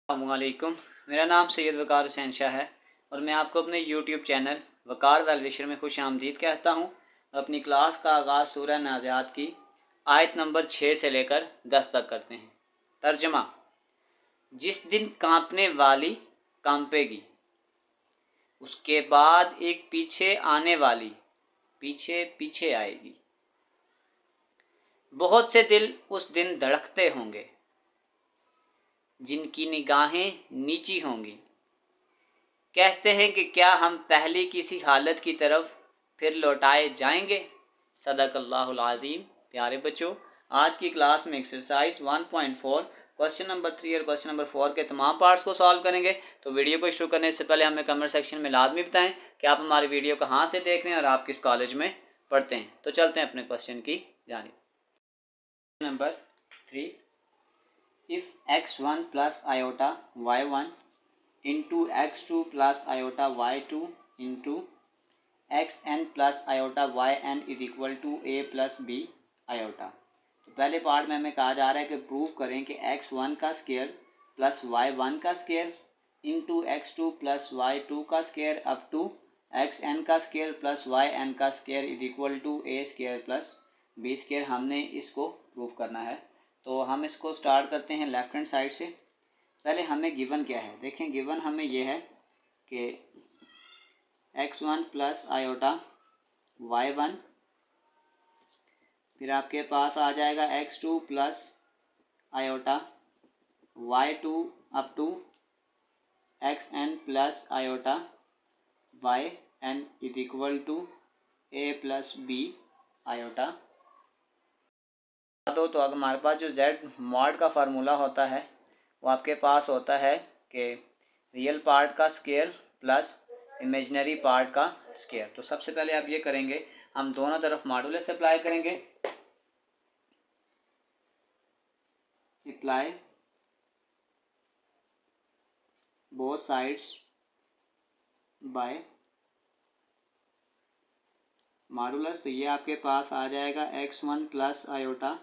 अस्सलामुअलैकुम। मेरा नाम सैयद वकार हुसैन शाह है और मैं आपको अपने यूट्यूब चैनल वकार वेलविशर में खुश आमदीद कहता हूँ। अपनी क्लास का आगाज़ सूरह नाज़ियात की आयत नंबर 6 से लेकर 10 तक करते हैं। तर्जमा: जिस दिन कांपने वाली कांपेगी, उसके बाद एक पीछे आने वाली पीछे पीछे आएगी। बहुत से दिल उस दिन धड़कते होंगे जिनकी निगाहें नीची होंगी। कहते हैं कि क्या हम पहली किसी हालत की तरफ फिर लौटाए जाएंगे। सदक़ल्लाहुल अज़ीम। प्यारे बच्चों, आज की क्लास में एक्सरसाइज 1.4 क्वेश्चन नंबर 3 और क्वेश्चन नंबर 4 के तमाम पार्ट्स को सॉल्व करेंगे। तो वीडियो को शुरू करने से पहले हमें कमेंट सेक्शन में लाजमी बताएं कि आप हमारी वीडियो कहाँ से देख रहे हैं और आप किस कॉलेज में पढ़ते हैं। तो चलते हैं अपने क्वेश्चन की जानिब। Number 3, if x1 plus iota y1 into x2 plus iota y2 into xn plus iota yn is equal to a plus b iota। तो पहले पार्ट में हमें कहा जा रहा है कि प्रूव करें कि x1 का स्केयर प्लस y1 का square into x2 plus y2 का स्केयर अप टू xn का स्केयर प्लस yn का square is equal to a square plus b square. हमने इसको प्रूव करना है। तो हम इसको स्टार्ट करते हैं लेफ्ट हैंड साइड से। पहले हमें गिवन क्या है, देखें। गिवन हमें यह है कि x1 प्लस आयोटा y1, फिर आपके पास आ जाएगा x2 plus iota y2 up to xn plus iota yn is equal to a plus b iota. तो अगर हमारे पास जो z मॉड का फार्मूला होता है वो आपके पास होता है कि रियल पार्ट का स्केयर प्लस इमेजिनरी पार्ट का स्केयर। तो सबसे पहले आप ये करेंगे, हम दोनों तरफ मॉडुलस अप्लाई करेंगे। Apply both sides by modulus. तो ये आपके पास आ जाएगा x1 plus iota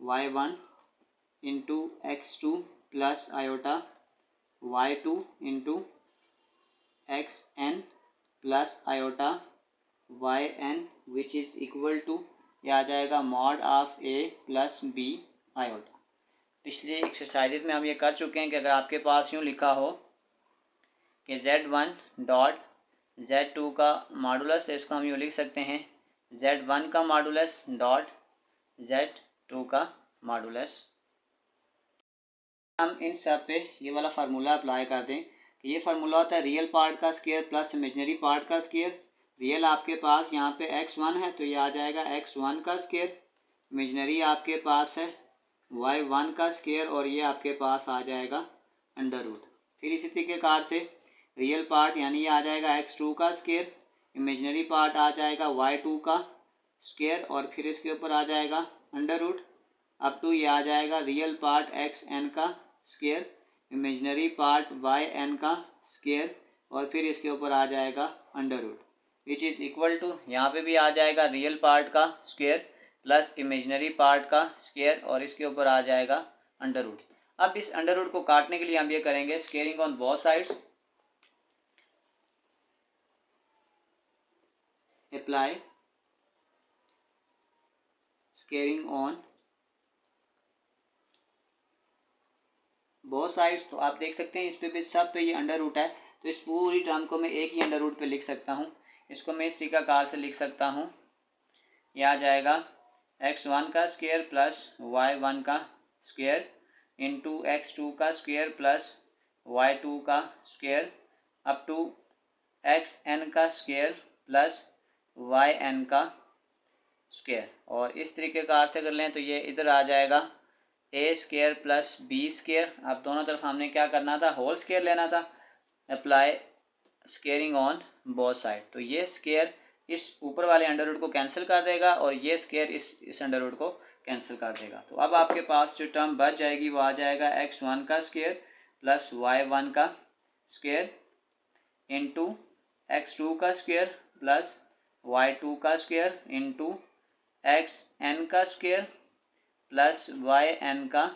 y1 into x2 plus iota y2 into xn plus iota yn which is equal to, यह आ जाएगा mod of a plus b iota. पिछले एक्सरसाइज में हम ये कर चुके हैं कि अगर आपके पास यूँ लिखा हो कि z1 डॉट z2 का मॉडुलस, तो इसको हम यूँ लिख सकते हैं z1 का मॉडुलस डॉट z2 का मॉडुलस। हम इन सब पे ये वाला फार्मूला अप्लाई कर दें कि ये फार्मूला होता है रियल पार्ट का स्केयर प्लस इमेजिनरी पार्ट का स्केयर। रियल आपके पास यहाँ पे x1 है तो ये आ जाएगा x1 का स्केयर, इमेजिनरी आपके पास है y1 का स्केयर और ये आपके पास आ जाएगा अंडर रूट। फिर इसी तरीके से रियल पार्ट यानी ये आ जाएगा x2 का स्केयर, इमेजिनरी पार्ट आ जाएगा y2 का स्केयर और फिर इसके ऊपर आ जाएगा अंडर रूट अप टू ये आ जाएगा रियल पार्ट xn का स्केयर, इमेजिनरी पार्ट yn का स्केयर और फिर इसके ऊपर आ जाएगा under root which is equal to, यहाँ पे भी आ जाएगा रियल पार्ट का स्केयर प्लस इमेजिनरी पार्ट का स्केयर और इसके ऊपर आ जाएगा अंडर रूट। अब इस अंडर रूट को काटने के लिए हम ये करेंगे squaring on both sides. Apply squaring on both sides. तो आप देख सकते हैं इस पे भी सब पे ये अंडर रूट है, तो इस पूरी टर्म को मैं एक ही अंडर रूट पे लिख सकता हूँ। इसको मैं इस तरीकाकार से लिख सकता हूँ, ये आ जाएगा x1 का स्क्वायर प्लस y1 का स्क्वायर इंटू x2 का स्क्वायर प्लस y2 का स्क्वायर अप टू xn का स्क्वायर प्लस yn का स्क्वायर। और इस तरीकेकार से कर लें तो ये इधर आ जाएगा ए स्केयर प्लस बी स्केयर। अब दोनों तरफ हमने क्या करना था, होल स्केयर लेना था। Apply squaring on both side. तो ये स्केयर इस ऊपर वाले अंडर रूट को कैंसिल कर देगा और ये स्केयर इस अंडर रूट को कैंसिल कर देगा। तो अब आपके पास जो टर्म बच जाएगी वो आ जाएगा x1 का स्केयर प्लस y1 का स्केयर इंटू x2 का स्केयर प्लस y2 का स्केयर इंटू xn का स्केयर प्लस yn का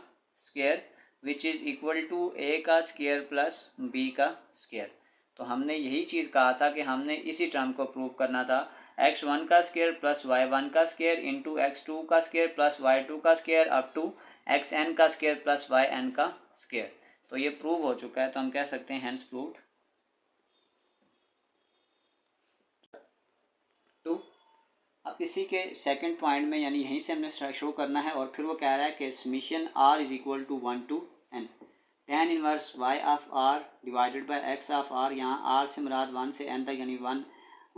square which is equal to a का स्क्वायर प्लस बी का स्क्वायर। तो हमने यही चीज़ कहा था कि हमने इसी टर्म को प्रूव करना था, x1 का स्क्वायर प्लस y1 का स्क्वायर इंटू x2 का स्क्वायर प्लस y2 का स्क्वायर अप टू xn का स्क्वायर प्लस yn का स्क्वायर। तो ये प्रूव हो चुका है, तो हम कह सकते हैं हेंस प्रूव्ड। टू, अब इसी के सेकंड पॉइंट में यानी यहीं से हमने शो करना है, और फिर वो कह रहा है कि summation r is equal to 1 to n tan inverse y of r divided by x of r। यहाँ r से मुराद 1 से n तक यानी 1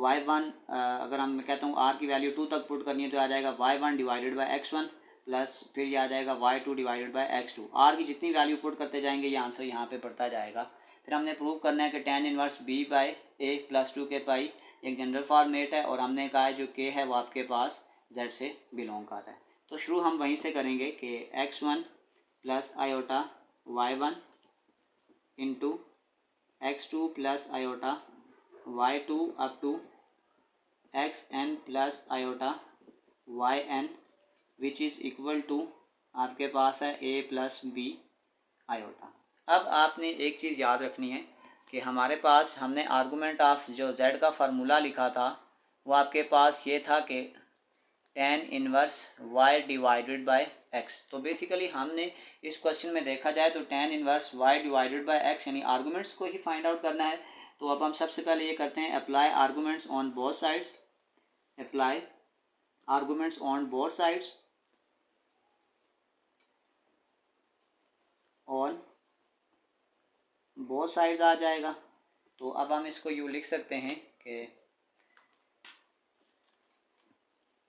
y1, अगर हम मैं कहता हूँ r की वैल्यू 2 तक पुट करनी है तो आ जाएगा y1 divided by x1 plus फिर ये आ जाएगा y2 divided by x2। r की जितनी वैल्यू पुट करते जाएंगे ये आंसर यहाँ पे बढ़ता जाएगा। फिर हमने प्रूव करना है कि tan inverse b by a plus 2 के पाई एक जनरल फॉर्मेट है, और हमने कहा है जो k है वो आपके पास z से बिलोंग कर रहा है। तो शुरू हम वहीं से करेंगे कि x1 plus iota y1 into x2 plus iota y2 up to xn plus iota yn which is equal to आपके पास है a प्लस बी आयोटा। अब आपने एक चीज़ याद रखनी है कि हमारे पास हमने आर्गूमेंट ऑफ जो z का फार्मूला लिखा था वो आपके पास ये था कि tan inverse y divided by x। तो बेसिकली हमने इस क्वेश्चन में देखा जाए तो tan inverse y divided by x यानी आर्गूमेंट्स को ही फाइंड आउट करना है। तो अब हम सबसे पहले ये करते हैं apply arguments on both sides, apply arguments on both sides on both sides आ जाएगा। तो अब हम इसको यूँ लिख सकते हैं कि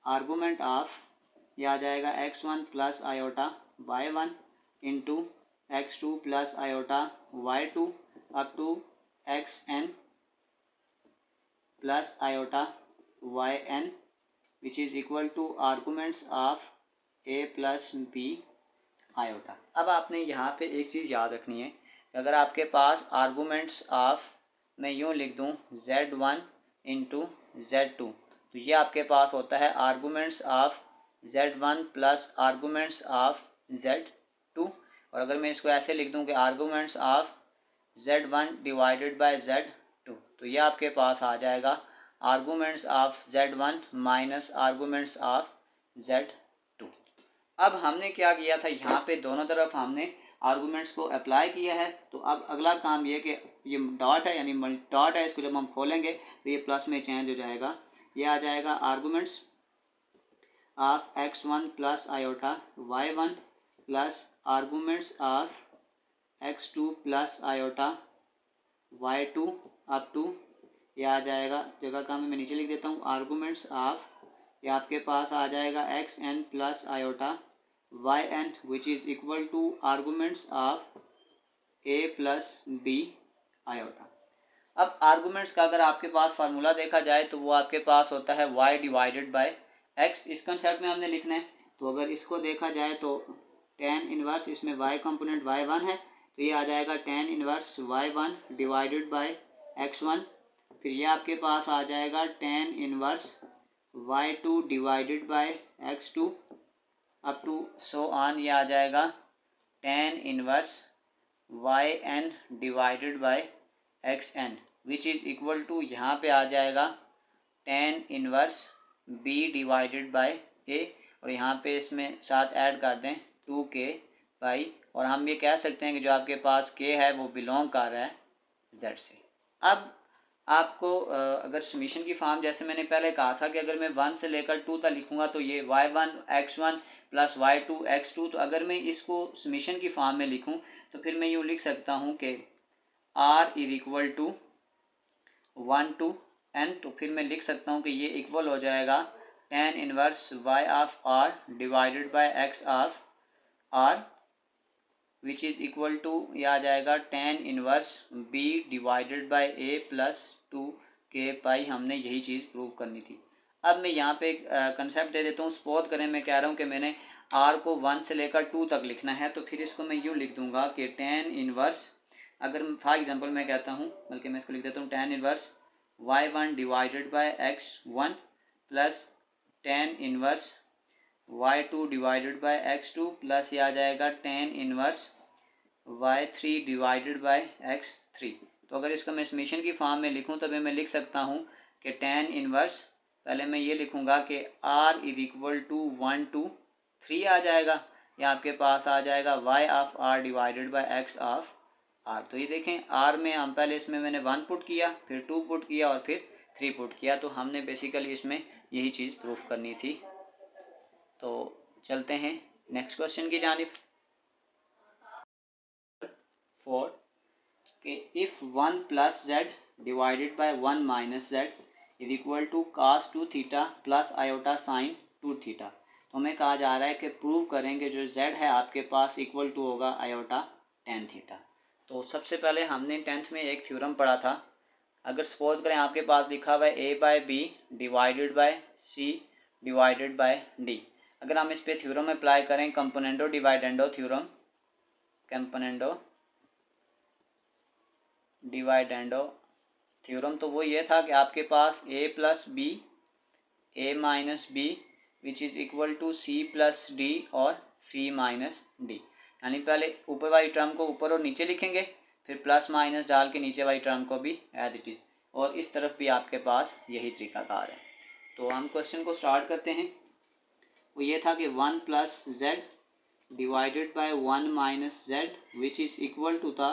आर्गूमेंट ऑफ यह आ जाएगा x1 plus iota y1 into x2 plus iota y2 up to xn plus iota yn which is equal to arguments of a plus b iota. अब आपने यहाँ पे एक चीज़ याद रखनी है, अगर आपके पास आर्गूमेंट्स ऑफ मैं यूँ लिख दूँ z1 इंटू z2 तो ये आपके पास होता है arguments of z1 plus arguments of z2। और अगर मैं इसको ऐसे लिख दूँ कि arguments of z1 divided by z2 तो ये आपके पास आ जाएगा arguments of z1 minus arguments of z2। अब हमने क्या किया था, यहाँ पे दोनों तरफ हमने आर्गूमेंट्स को अप्लाई किया है। तो अब अगला काम ये कि ये डॉट है यानी डॉट है, इसको जब हम खोलेंगे तो ये प्लस में चेंज हो जाएगा। ये आ जाएगा arguments of x1 plus iota y1 plus arguments of x2 plus iota y2 up to ये आ जाएगा, जगह का मैं नीचे लिख देता हूँ, आर्गूमेंट्स ऑफ ये आपके पास आ जाएगा xn plus iota yn which is equal to arguments of a plus b iota. अब आर्गूमेंट्स का अगर आपके पास फार्मूला देखा जाए तो वो आपके पास होता है y डिवाइडेड बाय x। इस कंसेप्ट में हमने लिखना है। तो अगर इसको देखा जाए तो tan इनवर्स इसमें y कंपोनेंट y1 है तो ये आ जाएगा tan inverse y1 divided by x1। फिर ये आपके पास आ जाएगा tan inverse y2 divided by x2 up to so on. ये आ जाएगा tan inverse yn divided by xn which is equal to यहाँ पे आ जाएगा tan inverse b divided by a, और यहाँ पे इसमें साथ ऐड कर दें 2k बाई, और हम ये कह सकते हैं कि जो आपके पास k है वो बिलोंग कर रहा है z से। अब आपको अगर समीशन की फॉर्म जैसे मैंने पहले कहा था कि अगर मैं 1 से लेकर 2 तक लिखूँगा तो ये y1 x1 plus y2 x2। तो अगर मैं इसको समीशन की फॉर्म में लिखूँ तो फिर मैं यूँ लिख सकता हूँ कि r is equal to 1 to n। तो फिर मैं लिख सकता हूँ कि ये इक्वल हो जाएगा tan inverse y of r divided by x of r which is equal to ये आ जाएगा tan inverse b divided by a plus 2k pi. हमने यही चीज़ प्रूव करनी थी। अब मैं यहाँ पे एक कंसेप्ट दे देता हूँ। सपोज करें मैं कह रहा हूँ कि मैंने r को 1 से लेकर 2 तक लिखना है, तो फिर इसको मैं यूँ लिख दूँगा कि tan इनवर्स, अगर फॉर एग्जांपल मैं कहता हूँ, बल्कि मैं इसको लिख देता हूँ tan inverse y1 divided by x1 plus tan inverse y2 divided by x2 plus ये आ जाएगा tan inverse y3 divided by x3। तो अगर इसको मैं समेशन की फॉर्म में लिखूं तो मैं लिख सकता हूं कि tan इनवर्स, पहले मैं ये लिखूंगा कि r is equal to 1 to 3 आ जाएगा, या आपके पास आ जाएगा y of r divided by x of r। तो ये देखें r में हम पहले इसमें मैंने 1 पुट किया, फिर 2 पुट किया और फिर 3 पुट किया, तो हमने बेसिकली इसमें यही चीज़ प्रूफ करनी थी। तो चलते हैं नेक्स्ट क्वेश्चन की जानिब। 4 कि if 1 plus z divided by 1 minus z is equal to cos 2 theta plus iota sine 2 theta. तो हमें कहा जा रहा है कि प्रूव करेंगे जो z है आपके पास इक्वल टू होगा आयोटा tan थीटा। तो सबसे पहले हमने 10th में एक थ्योरम पढ़ा था। अगर सपोज करें आपके पास लिखा हुआ है a by b divided by c divided by d, अगर हम इस पे थ्योरम अप्लाई करें componendo dividendo theorem, componendo dividendo theorem, तो वो ये था कि आपके पास a plus b a minus b which is equal to c plus d और फी माइनस डी। यानी पहले ऊपर वाली टर्म को ऊपर और नीचे लिखेंगे, फिर प्लस माइनस डाल के नीचे वाली टर्म को भी एज इट इज़, और इस तरफ भी आपके पास यही तरीकाकार है। तो हम क्वेश्चन को स्टार्ट करते हैं। वो ये था कि 1 plus z divided by 1 minus z which is equal to था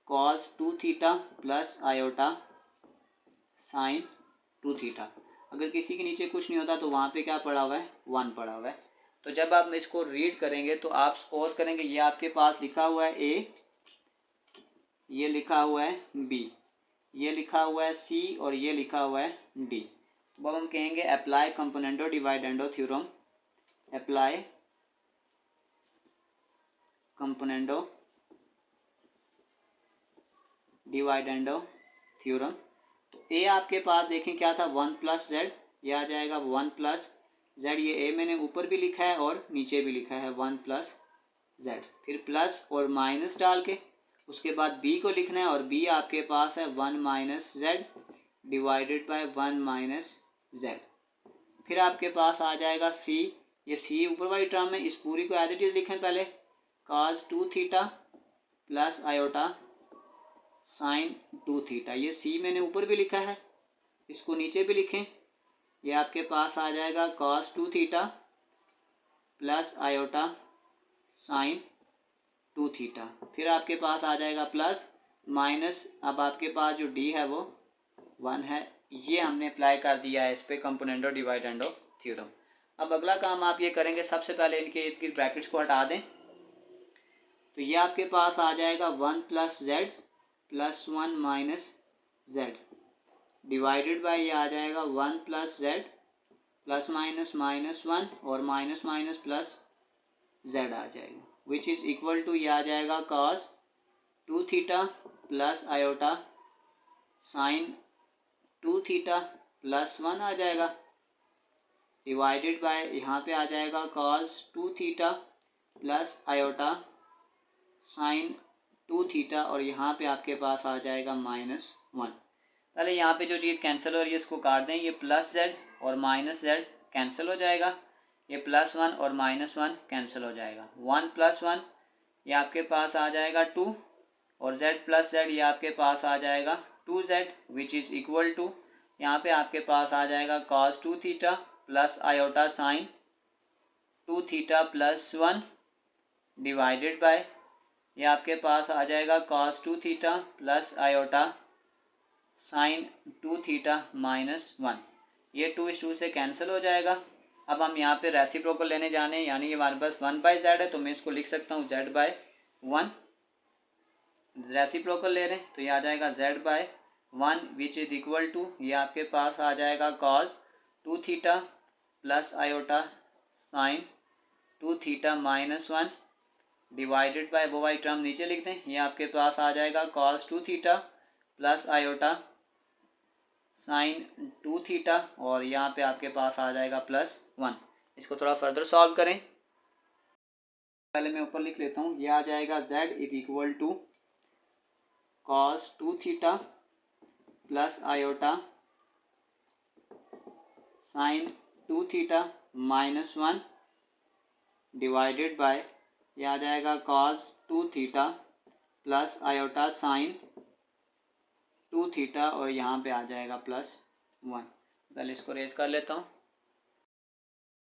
cos 2 theta plus iota sine 2 theta. अगर किसी के नीचे कुछ नहीं होता तो वहाँ पे क्या पड़ा हुआ है, 1 पड़ा हुआ है। तो जब आप इसको रीड करेंगे तो आप सपोज करेंगे ये आपके पास लिखा हुआ है a, ये लिखा हुआ है b, ये लिखा हुआ है c और ये लिखा हुआ है d। तो अब हम कहेंगे apply componendo dividendo theorem, apply componendo dividendo theorem. तो a आपके पास देखें क्या था, 1 प्लस जेड, ये आ जाएगा 1 प्लस जेड, ये a मैंने ऊपर भी लिखा है और नीचे भी लिखा है 1 प्लस जेड, फिर प्लस और माइनस डाल के उसके बाद b को लिखना है, और b आपके पास है 1 minus Z divided by 1 minus Z. फिर आपके पास आ जाएगा c, ये c ऊपर वाली टर्म है, इस पूरी को एज इट इज लिखें पहले, cos 2 theta plus iota sine 2 theta. ये c मैंने ऊपर भी लिखा है, इसको नीचे भी लिखें, ये आपके पास आ जाएगा cos 2 theta plus iota sine 2 theta. फिर आपके पास आ जाएगा प्लस माइनस, अब आपके पास जो d है वो 1 है, ये हमने अप्लाई कर दिया है इस पे कंपोनेंडो डिवाइडेंडो थ्योरम। अब अगला काम आप ये करेंगे, सबसे पहले इनके इनकी ब्रैकेट्स को हटा दें। तो ये आपके पास आ जाएगा 1 plus Z plus 1 minus Z divided by, ये आ जाएगा 1 plus Z plus minus minus 1 और माइनस माइनस प्लस जेड आ जाएगा, विच इज़ इक्वल टू, ये आ जाएगा cos 2 theta plus iota sine 2 theta plus 1 आ जाएगा, डिवाइडेड बाय, यहाँ पे आ जाएगा cos 2 theta plus iota sine 2 theta, और यहाँ पे आपके पास आ जाएगा माइनस 1। पहले यहाँ पे जो चीज़ कैंसिल हो रही है इसको काट दें, ये प्लस जेड और माइनस जेड कैंसिल हो जाएगा, ये प्लस 1 और माइनस 1 कैंसिल हो जाएगा, 1 प्लस 1 ये आपके पास आ जाएगा 2, और z प्लस जेड ये आपके पास आ जाएगा 2z which is equal to, यहाँ पे आपके पास आ जाएगा cos 2 theta plus iota sine 2 theta plus 1 divided by, ये आपके पास आ जाएगा cos 2 theta plus iota sine 2 theta minus 1। ये 2 इस 2 से कैंसिल हो जाएगा। अब हम यहाँ पे रेसिप्रोकल लेने जाने हैं, यानी ये हमारे पास 1 बाई जेड है, तो मैं इसको लिख सकता हूँ z बाय 1, रेसिप्रोकल ले रहे हैं तो ये आ जाएगा z by 1 which is equal to, ये आपके पास आ जाएगा cos 2 theta plus iota sine 2 theta minus 1 divided by, वो वाली टर्म नीचे लिख दें, ये आपके पास आ जाएगा cos 2 theta plus iota sine 2 theta, और यहाँ पे आपके पास आ जाएगा प्लस 1। इसको थोड़ा फर्दर सॉल्व करें, पहले मैं ऊपर लिख लेता हूँ, ये आ जाएगा z is equal to cos 2 theta plus iota sine 2 theta minus 1 divided by, ये आ जाएगा cos 2 theta plus iota sine 2 theta और यहाँ पे आ जाएगा +1। पहले इसको रेज कर लेता हूँ।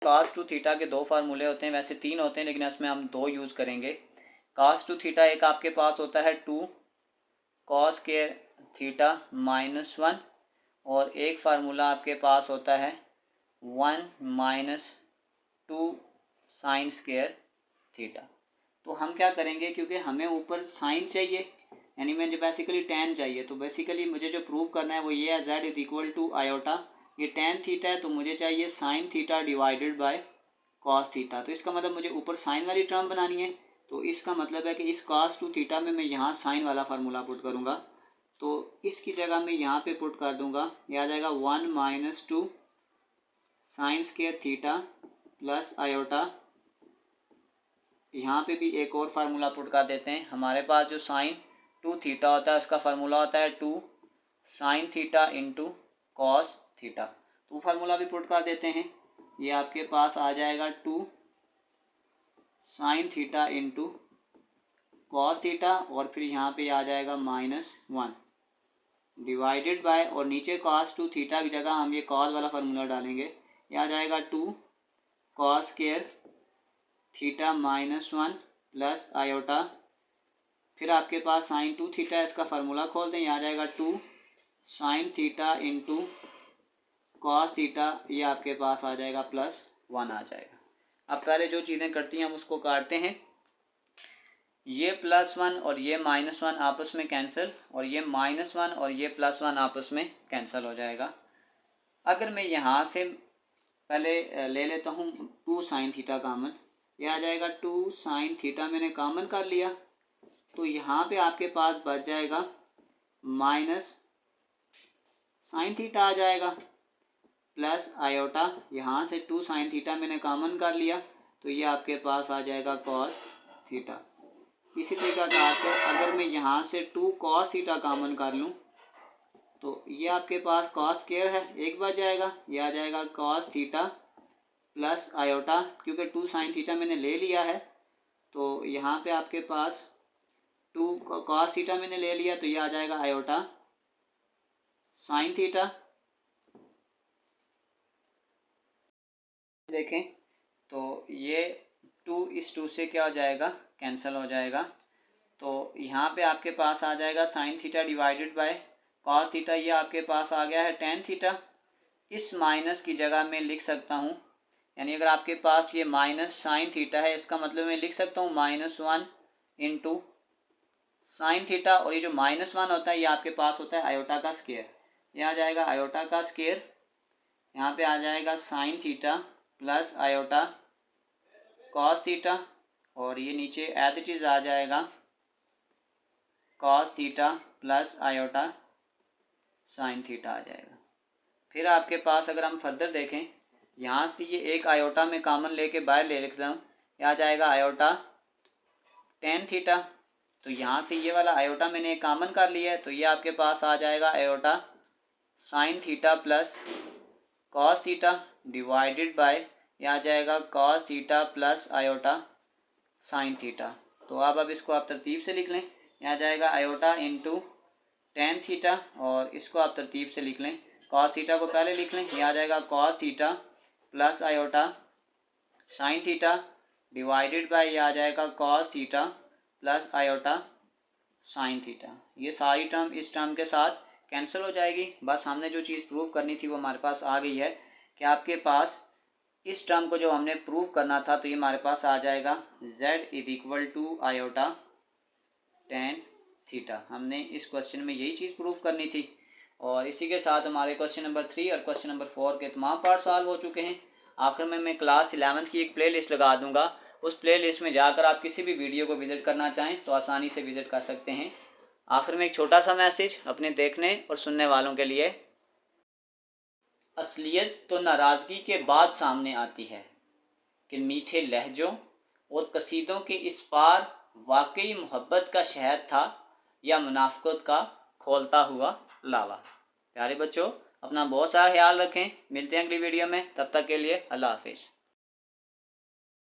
cos 2 थीटा के दो फार्मूले होते हैं, वैसे 3 होते हैं लेकिन इसमें हम 2 यूज़ करेंगे। cos 2 थीटा एक आपके पास होता है 2 cos स्क्वायर थीटा -1 और एक फार्मूला आपके पास होता है 1 - 2 साइन स्क्वायर थीटा। तो हम क्या करेंगे, क्योंकि हमें ऊपर साइन चाहिए यानी मुझे बेसिकली tan चाहिए, तो बेसिकली मुझे जो प्रूव करना है वो ये है z = आयोटा, ये tan थीटा है तो मुझे चाहिए sine theta divided by cos theta. तो इसका मतलब मुझे ऊपर साइन वाली टर्म बनानी है, तो इसका मतलब है कि इस cos 2 थीटा में मैं यहाँ साइन वाला फार्मूला पुट करूँगा, तो इसकी जगह मैं यहाँ पे पुट कर दूंगा, ये आ जाएगा 1 - 2 sine square theta plus iota. यहाँ पे भी एक और फार्मूला पुट कर देते हैं। हमारे पास जो साइन 2 थीटा होता है उसका फार्मूला होता है 2 sine theta into cos theta, तो फार्मूला भी पुट कर देते हैं। ये आपके पास आ जाएगा 2 sine theta into cos theta और फिर यहाँ पे आ जाएगा -1 डिवाइडेड बाय, और नीचे cos 2 थीटा की जगह हम ये cos वाला फार्मूला डालेंगे, ये आ जाएगा 2 cos square theta -1 plus iota. फिर आपके पास साइन 2 थीटा है, इसका फार्मूला खोल दें, ये आ जाएगा 2 sine theta into cos theta, ये आपके पास आ जाएगा +1 आ जाएगा। अब पहले जो चीज़ें करती हैं हम उसको काटते हैं। ये +1 और ये -1 आपस में कैंसिल, और ये -1 और ये +1 आपस में कैंसिल हो जाएगा। अगर मैं यहाँ से पहले ले लेता हूँ 2 साइन थीटा कामन, ये आ जाएगा 2 साइन थीटा मैंने कामन कर लिया, तो यहाँ पे आपके पास बच जाएगा माइनस साइन थीटा आ जाएगा प्लस आयोटा, यहाँ से 2 साइन थीटा मैंने कामन कर लिया तो ये आपके पास आ जाएगा कॉस थीटा। इसी तरीका से अगर मैं यहाँ से 2 कॉस थीटा कामन कर लूँ तो ये आपके पास कॉस स्क्वायर है, एक बार जाएगा, ये आ जाएगा कॉस थीटा प्लस आयोटा, क्योंकि 2 साइन थीटा मैंने ले लिया है तो यहाँ पे आपके पास 2 कॉस थीटा मैंने ले लिया तो ये आ जाएगा आयोटा साइन थीटा। देखें तो ये 2 इस 2 से क्या हो जाएगा, कैंसिल हो जाएगा, तो यहाँ पे आपके पास आ जाएगा sine theta divided by cos theta, ये आपके पास आ गया है टेन थीटा। इस माइनस की जगह मैं लिख सकता हूँ, यानी अगर आपके पास ये माइनस साइन थीटा है इसका मतलब मैं लिख सकता हूँ -1 इंटू साइन थीटा, और ये जो -1 होता है ये आपके पास होता है आयोटा का स्क्वायर, ये आ जाएगा आयोटा का स्क्वायर, यहाँ पे आ जाएगा sine theta plus iota cos theta, और ये नीचे एज इट इज़ आ जाएगा cos theta plus iota sine theta आ जाएगा। फिर आपके पास अगर हम फर्दर देखें, यहाँ से ये एक आयोटा में कॉमन लेके बाहर ले लिखता हूँ, ये आ जाएगा आयोटा टेन थीटा, तो यहाँ से ये वाला आयोटा मैंने कॉमन कर लिया है तो ये आपके पास आ जाएगा iota sine theta plus cos theta divided by, ये आ जाएगा cos theta plus iota sine theta. तो अब इसको आप तरतीब से लिख लें, ये आ जाएगा आयोटा इंटू टेन थीटा, और इसको आप तरतीब से लिख लें, कॉस थीटा को पहले लिख लें, ये आ जाएगा cos theta plus iota sine theta divided by, ये आ जाएगा cos theta plus iota sine theta. ये सारी टर्म इस टर्म के साथ कैंसिल हो जाएगी। बस हमने जो चीज़ प्रूव करनी थी वो हमारे पास आ गई है कि आपके पास इस टर्म को जो हमने प्रूव करना था तो ये हमारे पास आ जाएगा z = आयोटा टेन थीटा। हमने इस क्वेश्चन में यही चीज़ प्रूव करनी थी, और इसी के साथ हमारे क्वेश्चन नंबर 3 और क्वेश्चन नंबर 4 के तमाम पार्ट सॉल्व हो चुके हैं। आखिर में मैं क्लास 11th की एक प्ले लिस्ट लगा दूंगा, उस प्ले लिस्ट में जाकर आप किसी भी वीडियो को विज़िट करना चाहें तो आसानी से विज़िट कर सकते हैं। आखिर में एक छोटा सा मैसेज अपने देखने और सुनने वालों के लिए, असलियत तो नाराज़गी के बाद सामने आती है कि मीठे लहजों और कसीदों के इस पार वाकई मोहब्बत का शहद था या मुनाफिकत का खोलता हुआ लावा। प्यारे बच्चों, अपना बहुत सारा ख्याल रखें, मिलते हैं अगली वीडियो में, तब तक के लिए अल्लाह हाफिज़।